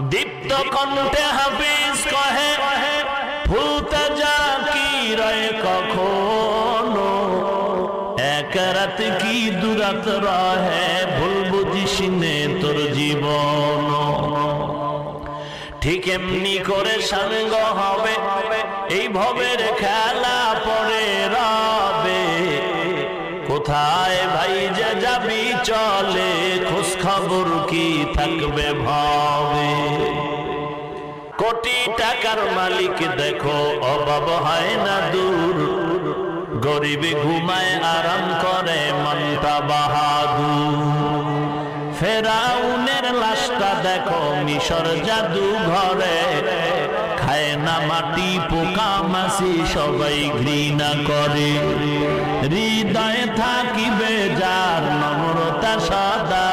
দীপ্ত কণ্ঠে হাফিজ কহে ভুলতে যা কি রয় কখনো এক রাত কি দুরাত রহে ভুল বুঝিস নে তোর জীবন ঠিক এমনি করে সঙ্গ হবে এই ভবের খেলা পড়ে রবে কোথায় ভাই যে যাবি চলে খোঁজ খবর কি থাকবে ভাবে কোটি টাকার মালিক দেখো অভাব হয় না দূর গরিবে ঘুমায় আরাম করে মনটা বাহাদুর ফেরাউনের লাশটা দেখো মিশর জাদু ঘরে খায় না মাটি পোকা মাছি সবাই ঘৃণা করে হৃদয়ে থাকিবে যার নম্রতা সদা